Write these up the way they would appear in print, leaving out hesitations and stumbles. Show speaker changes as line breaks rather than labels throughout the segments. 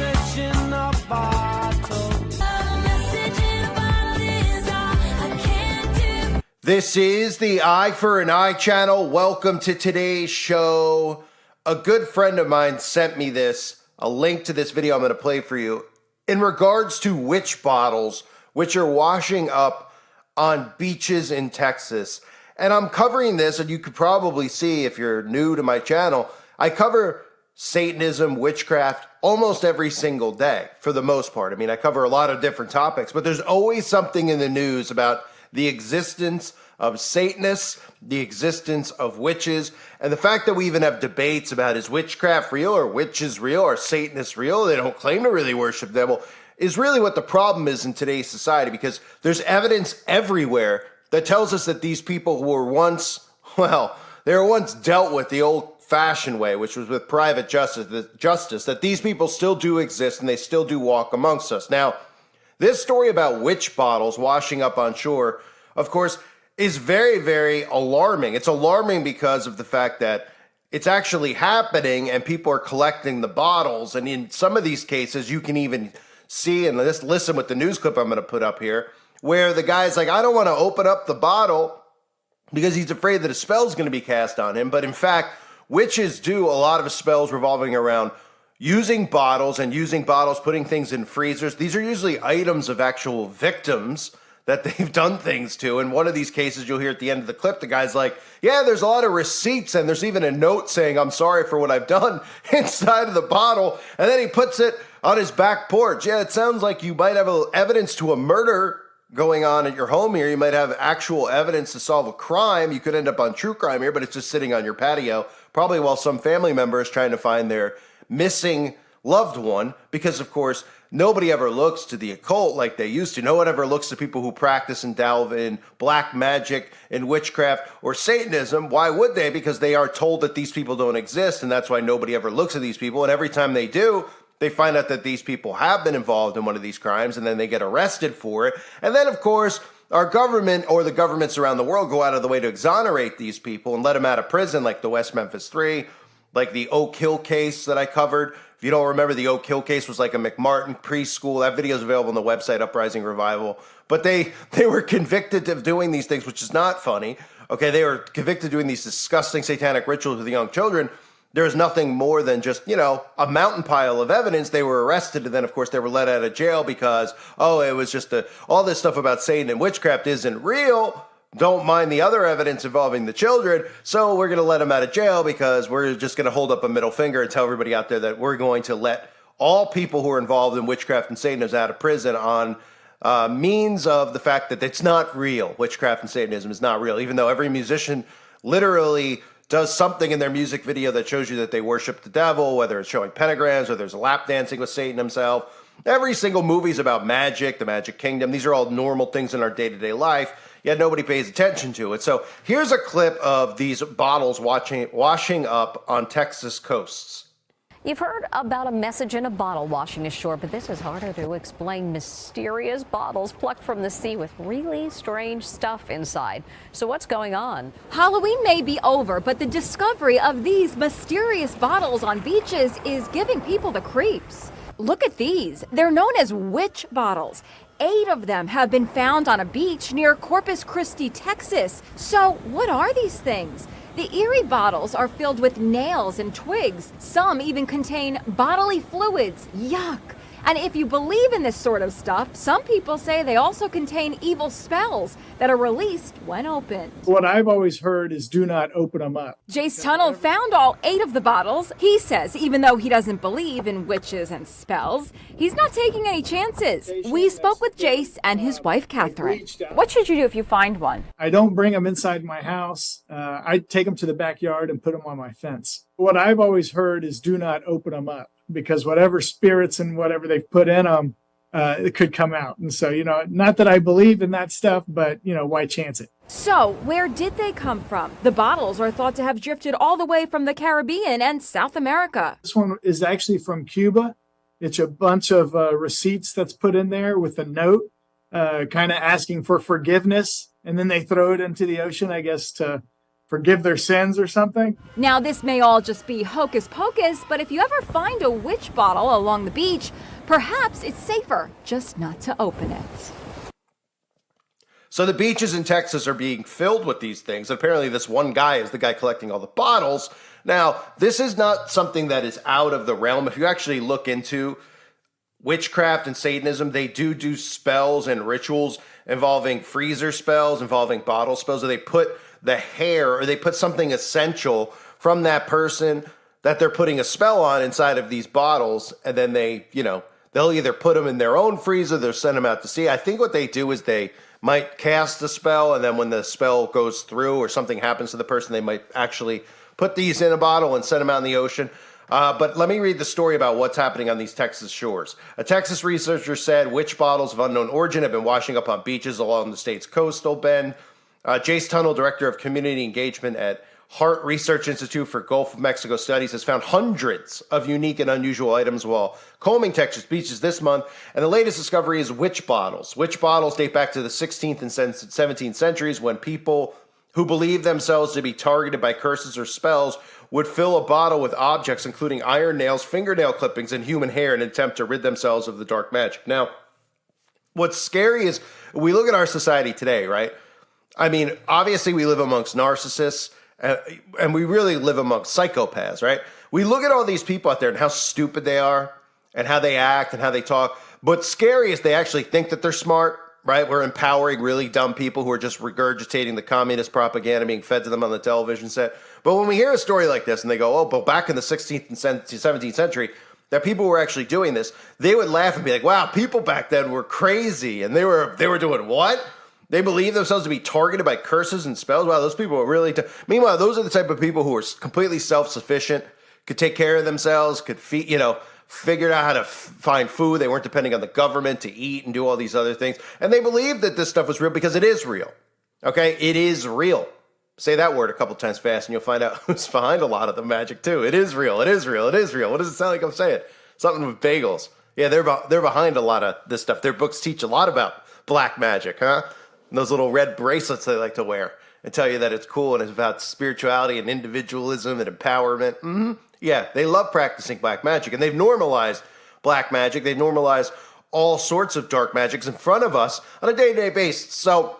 message in a bottle.
This is the Eye for an Eye channel. Welcome to today's show. A good friend of mine sent me this, a link to this video I'm going to play for you, in regards to witch bottles, which are washing up on beaches in Texas. And I'm covering this, and you could probably see if you're new to my channel, I cover Satanism, witchcraft, almost every single day, for the most part. I mean, I cover a lot of different topics, but there's always something in the news about the existence of Satanists, the existence of witches, and the fact that we even have debates about is witchcraft real, or witches real, or Satanists real. They don't claim to really worship the devil, is really what the problem is in today's society, because there's evidence everywhere that tells us that these people who were once, well, they were once dealt with the old-fashioned way, which was with private justice, that these people still do exist and they still do walk amongst us. Now, this story about witch bottles washing up on shore, of course, is very, very alarming. It's alarming because of the fact that it's actually happening and people are collecting the bottles. And in some of these cases, you can even see, and just listen with the news clip I'm going to put up here, where the guy's like, I don't want to open up the bottle because he's afraid that a spell's going to be cast on him. But in fact, witches do a lot of spells revolving around using bottles, putting things in freezers. These are usually items of actual victims that they've done things to. In one of these cases, you'll hear at the end of the clip, the guy's like, yeah, there's a lot of receipts, and there's even a note saying, I'm sorry for what I've done inside of the bottle. And then he puts it on his back porch. Yeah, it sounds like you might have evidence to a murder going on at your home here. You might have actual evidence to solve a crime. You could end up on true crime here, but it's just sitting on your patio, probably while some family member is trying to find their missing loved one, because of course, nobody ever looks to the occult like they used to. No one ever looks to people who practice and delve in black magic and witchcraft or Satanism. Why would they? Because they are told that these people don't exist, and that's why nobody ever looks at these people. And every time they do, they find out that these people have been involved in one of these crimes, and then they get arrested for it. And then, of course, our government or the governments around the world go out of the way to exonerate these people and let them out of prison, like the West Memphis 3, like the Occult case that I covered. If you don't remember, the Occult case was like a McMartin preschool. That video is available on the website, Uprising Revival. But they were convicted of doing these things, which is not funny. Okay, they were convicted of doing these disgusting satanic rituals with the young children. There's nothing more than just, a mountain pile of evidence. They were arrested, and then, of course, they were let out of jail because, it was just all this stuff about Satan and witchcraft isn't real. Don't mind the other evidence involving the children, so we're going to let them out of jail because we're just going to hold up a middle finger and tell everybody out there that we're going to let all people who are involved in witchcraft and Satanism out of prison on means of the fact that it's not real. Witchcraft and Satanism is not real, even though every musician literally does something in their music video that shows you that they worship the devil, whether it's showing pentagrams or there's a lap dancing with Satan himself. Every single movie is about magic, the Magic Kingdom. These are all normal things in our day-to-day life, yet nobody pays attention to it. So here's a clip of these bottles washing up on Texas coasts.
You've heard about a message in a bottle washing ashore, but this is harder to explain. Mysterious bottles plucked from the sea with really strange stuff inside. So what's going on?
Halloween may be over, but the discovery of these mysterious bottles on beaches is giving people the creeps. Look at these. They're known as witch bottles. 8 of them have been found on a beach near Corpus Christi, Texas. So what are these things? The eerie bottles are filled with nails and twigs. Some even contain bodily fluids. Yuck. And if you believe in this sort of stuff, some people say they also contain evil spells that are released when opened.
What I've always heard is do not open them up.
Jace Tunnel found all 8 of the bottles. He says even though he doesn't believe in witches and spells, he's not taking any chances. We spoke with Jace and his wife, Catherine. What should you do if you find one?
I don't bring them inside my house. I take them to the backyard and put them on my fence. What I've always heard is do not open them up, because whatever spirits and whatever they've put in them, it could come out. And so, not that I believe in that stuff, but, why chance it?
So, where did they come from? The bottles are thought to have drifted all the way from the Caribbean and South America.
This one is actually from Cuba. It's a bunch of receipts that's put in there with a note, kind of asking for forgiveness. And then they throw it into the ocean, I guess, forgive their sins or something.
Now, this may all just be hocus pocus, but if you ever find a witch bottle along the beach, perhaps it's safer just not to open it.
So the beaches in Texas are being filled with these things. Apparently this one guy is the guy collecting all the bottles. Now, this is not something that is out of the realm. If you actually look into witchcraft and Satanism, they do spells and rituals involving freezer spells, involving bottle spells, where they put the hair or they put something essential from that person that they're putting a spell on inside of these bottles. And then they, they'll either put them in their own freezer, they'll send them out to sea. I think what they do is they might cast a spell, and then when the spell goes through or something happens to the person, they might actually put these in a bottle and send them out in the ocean. But let me read the story about what's happening on these Texas shores. A Texas researcher said witch bottles of unknown origin have been washing up on beaches along the state's coastal bend. Jace Tunnel, director of community engagement at Hart Research Institute for Gulf of Mexico Studies, has found hundreds of unique and unusual items while combing Texas beaches this month. And the latest discovery is witch bottles. Witch bottles date back to the 16th and 17th centuries, when people who believed themselves to be targeted by curses or spells would fill a bottle with objects including iron nails, fingernail clippings, and human hair in an attempt to rid themselves of the dark magic. Now, what's scary is we look at our society today, right? I mean, obviously we live amongst narcissists, and we really live amongst psychopaths, right? We look at all these people out there and how stupid they are and how they act and how they talk. But scary is they actually think that they're smart, right? We're empowering really dumb people who are just regurgitating the communist propaganda being fed to them on the television set. But when we hear a story like this and they go, oh, but back in the 16th and 17th century, that people were actually doing this, they would laugh and be like, wow, people back then were crazy. And they were doing what? They believe themselves to be targeted by curses and spells. Wow, those people are really... Meanwhile, those are the type of people who are completely self-sufficient, could take care of themselves, could feed, figured out how to find food. They weren't depending on the government to eat and do all these other things. And they believed that this stuff was real because it is real. Okay? It is real. Say that word a couple times fast and you'll find out who's behind a lot of the magic too. It is real. It is real. It is real. What does it sound like I'm saying? Something with bagels. Yeah, they're behind a lot of this stuff. Their books teach a lot about black magic, huh? And those little red bracelets they like to wear and tell you that it's cool and it's about spirituality and individualism and empowerment. Mm-hmm. Yeah, they love practicing black magic, and they've normalized black magic. They've normalized all sorts of dark magics in front of us on a day-to-day basis. So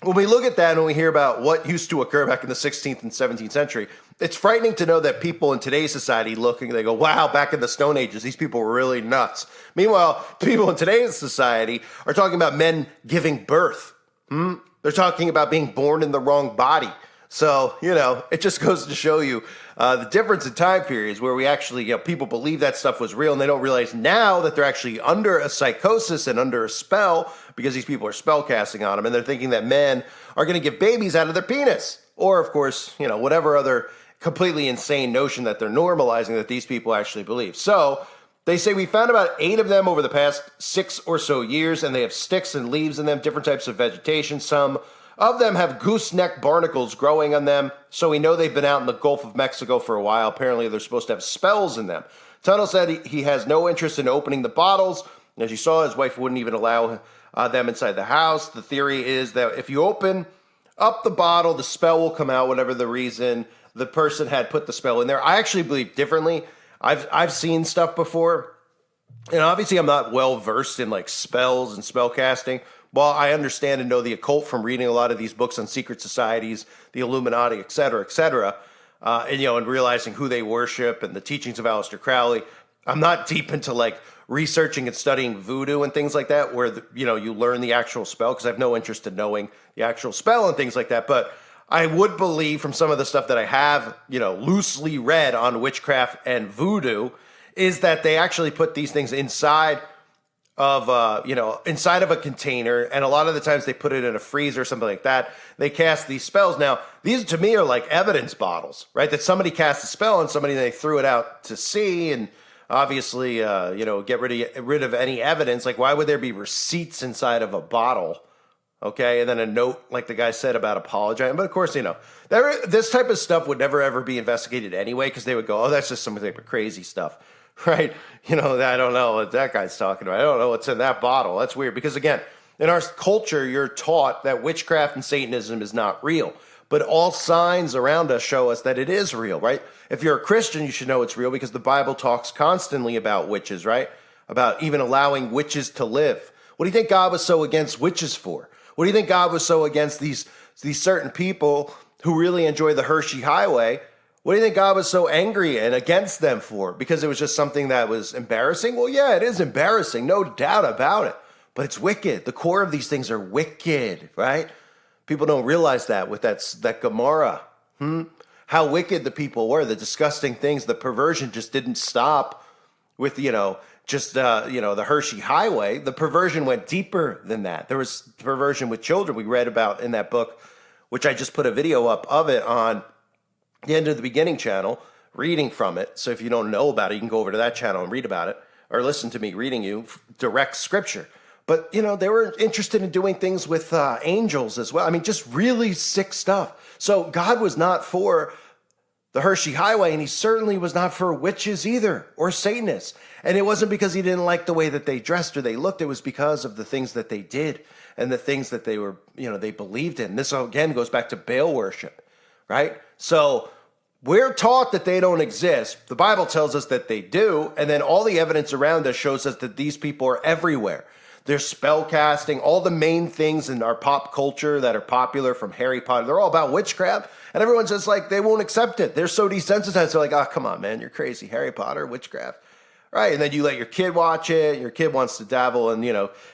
when we look at that and we hear about what used to occur back in the 16th and 17th century, it's frightening to know that people in today's society looking, they go, wow, back in the Stone Ages, these people were really nuts. Meanwhile, people in today's society are talking about men giving birth. They're talking about being born in the wrong body. So, it just goes to show you the difference in time periods where we actually, people believe that stuff was real and they don't realize now that they're actually under a psychosis and under a spell because these people are spell casting on them, and they're thinking that men are going to give babies out of their penis. Or, of course, whatever other completely insane notion that they're normalizing that these people actually believe. So they say we found about 8 of them over the past 6 or so years, and they have sticks and leaves in them, different types of vegetation. Some of them have gooseneck barnacles growing on them, so we know they've been out in the Gulf of Mexico for a while. Apparently, they're supposed to have spells in them. Tunnel said he has no interest in opening the bottles. As you saw, his wife wouldn't even allow them inside the house. The theory is that if you open up the bottle, the spell will come out, whatever the reason the person had put the spell in there. I actually believe differently. I've seen stuff before, and obviously I'm not well versed in like spells and spell casting. While I understand and know the occult from reading a lot of these books on secret societies, the Illuminati, et cetera, and realizing who they worship and the teachings of Aleister Crowley, I'm not deep into like researching and studying voodoo and things like that, where you learn the actual spell, because I have no interest in knowing the actual spell and things like that. But I would believe from some of the stuff that I have, loosely read on witchcraft and voodoo, is that they actually put these things inside of a container, and a lot of the times they put it in a freezer or something like that. They cast these spells. Now, these to me are like evidence bottles, right? That somebody cast a spell on somebody, and they threw it out to sea, and obviously, get rid of any evidence. Like, why would there be receipts inside of a bottle? Okay, and then a note, like the guy said, about apologizing. But of course, this type of stuff would never ever be investigated anyway, because they would go, oh, that's just some type of crazy stuff, right? I don't know what that guy's talking about. I don't know what's in that bottle. That's weird, because again, in our culture, you're taught that witchcraft and Satanism is not real. but all signs around us show us that it is real, right? If you're a Christian, you should know it's real because the Bible talks constantly about witches, right? About even allowing witches to live. What do you think God was so against witches for? What do you think God was so against these certain people who really enjoy the Hershey Highway? What do you think God was so angry and against them for? Because it was just something that was embarrassing? Well, yeah, it is embarrassing, no doubt about it. But it's wicked. The core of these things are wicked, right? People don't realize that with that Gomorrah. How wicked the people were, the disgusting things, the perversion just didn't stop with, the Hershey Highway. The perversion went deeper than that. There was perversion with children we read about in that book, which I just put a video up of it on the End of the Beginning channel, reading from it. So if you don't know about it, you can go over to that channel and read about it, or listen to me reading you direct scripture. But, they were interested in doing things with angels as well. I mean, just really sick stuff. So God was not for the Hershey Highway, and he certainly was not for witches either, or Satanists. And it wasn't because he didn't like the way that they dressed or they looked. It was because of the things that they did and the things that they were, they believed in. This, again, goes back to Baal worship, right? So we're taught that they don't exist. The Bible tells us that they do. And then all the evidence around us shows us that these people are everywhere. They're spell casting, all the main things in our pop culture that are popular from Harry Potter. They're all about witchcraft. And everyone's just like, they won't accept it. They're so desensitized. They're like, oh, come on, man, you're crazy. Harry Potter, witchcraft. Right, and then you let your kid watch it. Your kid wants to dabble and,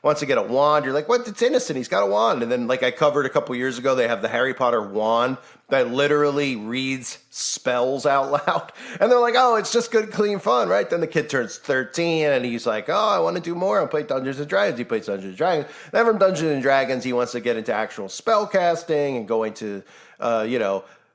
wants to get a wand. You're like, what? It's innocent. He's got a wand. And then, like I covered a couple years ago, they have the Harry Potter wand that literally reads spells out loud. And they're like, oh, it's just good, clean fun, right? Then the kid turns 13 and he's like, oh, I want to do more. I'll play Dungeons and Dragons. He plays Dungeons and Dragons. Then from Dungeons and Dragons, he wants to get into actual spell casting and going to,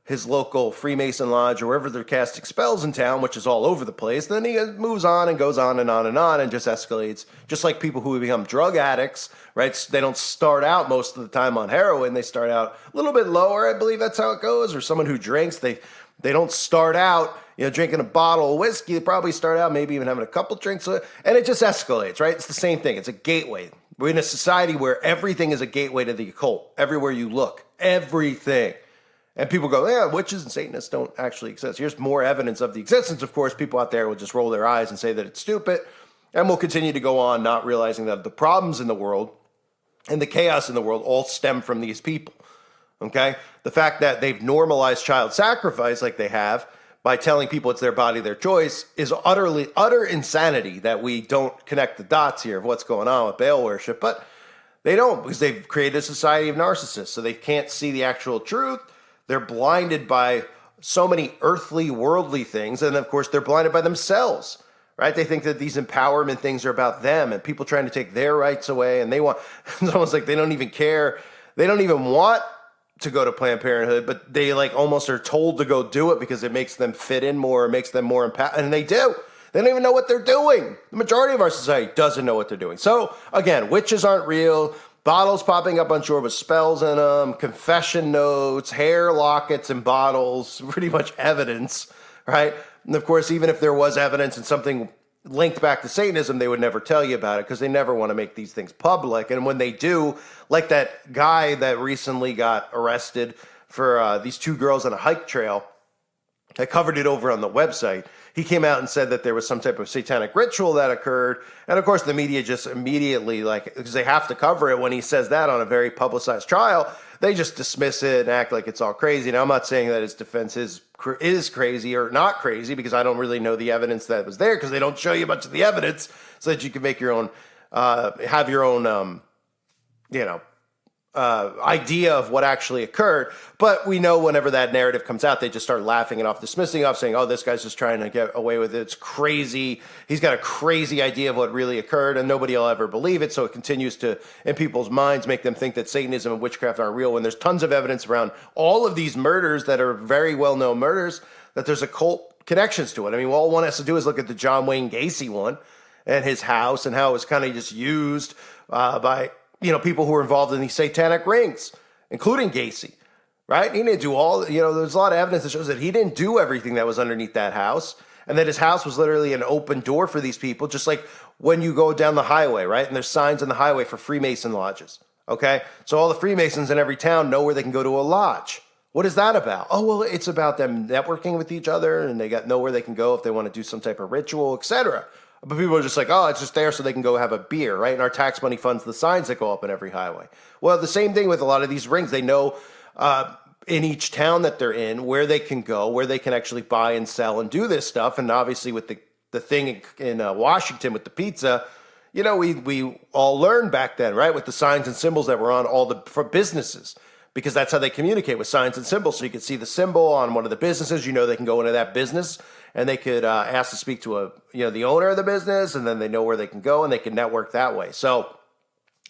his local Freemason lodge or wherever they're casting spells in town, which is all over the place. Then he moves on and goes on and on and on and just escalates. Just like people who become drug addicts, right? They don't start out most of the time on heroin. They start out a little bit lower. I believe that's how it goes. Or someone who drinks, they don't start out, drinking a bottle of whiskey. They probably start out maybe even having a couple drinks. And it just escalates, right? It's the same thing. It's a gateway. We're in a society where everything is a gateway to the occult. Everywhere you look, everything. And people go, yeah, witches and Satanists don't actually exist. Here's more evidence of the existence. Of course, people out there will just roll their eyes and say that it's stupid. And we'll continue to go on not realizing that the problems in the world and the chaos in the world all stem from these people. Okay? The fact that they've normalized child sacrifice like they have by telling people it's their body, their choice is utter insanity that we don't connect the dots here of what's going on with Baal worship. But they don't, because they've created a society of narcissists. So they can't see the actual truth. They're blinded by so many earthly, worldly things. And of course, they're blinded by themselves, right? They think that these empowerment things are about them and people trying to take their rights away. And it's almost like they don't even care. They don't even want to go to Planned Parenthood, but they almost are told to go do it because it makes them fit in more, it makes them more empowered. And they do. They don't even know what they're doing. The majority of our society doesn't know what they're doing. So again, witches aren't real. Bottles popping up on shore with spells in them, confession notes, hair lockets and bottles, pretty much evidence, right? And of course, even if there was evidence and something linked back to Satanism, they would never tell you about it because they never want to make these things public. And when they do, like that guy that recently got arrested for these two girls on a hike trail, I covered it over on the website. He came out and said that there was some type of satanic ritual that occurred. And of course, the media just immediately, because they have to cover it when he says that on a very publicized trial, they just dismiss it and act like it's all crazy. Now, I'm not saying that his defense is crazy or not crazy because I don't really know the evidence that was there because they don't show you much of the evidence so that you can make your own, have your own, idea of what actually occurred. But we know whenever that narrative comes out, they just start laughing it off, dismissing it off, saying, oh, this guy's just trying to get away with it. It's crazy. He's got a crazy idea of what really occurred, and nobody will ever believe it. So it continues to, in people's minds, make them think that Satanism and witchcraft aren't real when there's tons of evidence around all of these murders that are very well-known murders, that there's occult connections to it. I mean, all one has to do is look at the John Wayne Gacy one and his house and how it was kind of just used by people who were involved in these satanic rings, including Gacy, right? He didn't do all, there's a lot of evidence that shows that he didn't do everything that was underneath that house, and that his house was literally an open door for these people, just like when you go down the highway, right? And there's signs on the highway for Freemason lodges, okay? So all the Freemasons in every town know where they can go to a lodge. What is that about? Oh, well, it's about them networking with each other, and they got nowhere they can go if they want to do some type of ritual, etc. But people are just like, oh, it's just there so they can go have a beer, right? And our tax money funds the signs that go up on every highway. Well, the same thing with a lot of these rings. They know in each town that they're in where they can go, where they can actually buy and sell and do this stuff. And obviously with the thing in Washington with the pizza, you know, we all learned back then, right? With the signs and symbols that were on all the for businesses, because that's how they communicate, with signs and symbols. So you could see the symbol on one of the businesses, you know, they can go into that business and they could ask to speak to the owner of the business, and then they know where they can go and they can network that way. So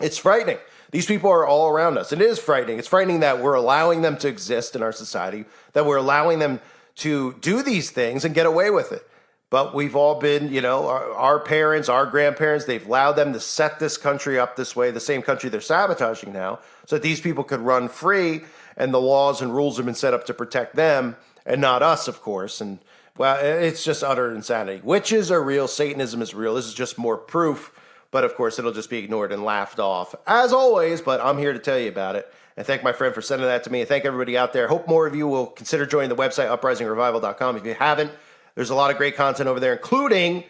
it's frightening. These people are all around us. It is frightening. It's frightening that we're allowing them to exist in our society, that we're allowing them to do these things and get away with it. But we've all been, you know, our parents, our grandparents, they've allowed them to set this country up this way, the same country they're sabotaging now, so that these people could run free, and the laws and rules have been set up to protect them and not us, of course. And, well, it's just utter insanity. Witches are real. Satanism is real. This is just more proof. But, of course, it'll just be ignored and laughed off, as always. But I'm here to tell you about it. And thank my friend for sending that to me. And thank everybody out there. Hope more of you will consider joining the website, uprisingrevival.com. If you haven't, there's a lot of great content over there, including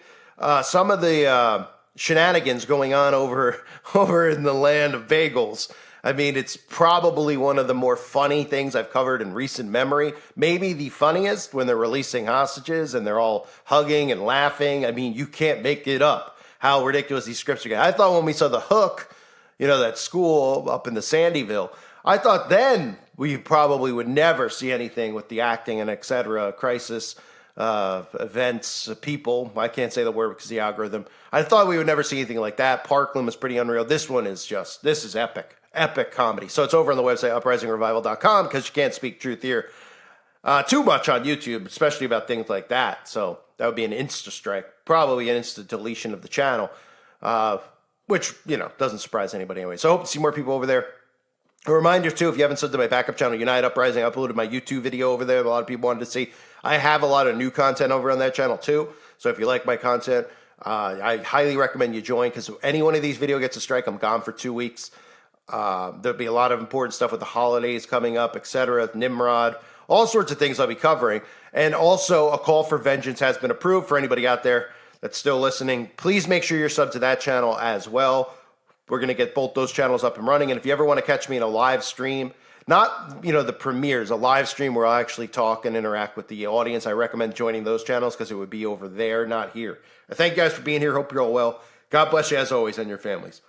some of the shenanigans going on over in the land of bagels. I mean, it's probably one of the more funny things I've covered in recent memory. Maybe the funniest, when they're releasing hostages and they're all hugging and laughing. I mean, you can't make it up how ridiculous these scripts are getting. I thought when we saw The Hook, you know, that school up in the Sandyville, I thought then we probably would never see anything with the acting and et cetera, crisis events, people. I can't say the word because of the algorithm. I thought we would never see anything like that. Parkland was pretty unreal. This one is just, this is epic. Epic comedy. So it's over on the website, uprisingrevival.com, because you can't speak truth here too much on YouTube, especially about things like that. So that would be an Insta strike, probably an instant deletion of the channel, which, you know, doesn't surprise anybody anyway. So I hope to see more people over there. A reminder, too, if you haven't subbed to my backup channel, Unite Uprising, I uploaded my YouTube video over there that a lot of people wanted to see. I have a lot of new content over on that channel, too. So if you like my content, I highly recommend you join, because if any one of these videos gets a strike, I'm gone for 2 weeks. There'll be a lot of important stuff with the holidays coming up, etc. Nimrod, all sorts of things I'll be covering. And also, a call for vengeance has been approved for anybody out there that's still listening. Please make sure you're subbed to that channel as well. We're going to get both those channels up and running. And if you ever want to catch me in a live stream, not, you know, the premieres, a live stream where I'll actually talk and interact with the audience, I recommend joining those channels, because it would be over there, not here. Thank you guys for being here. Hope you're all well. God bless you as always, and your families.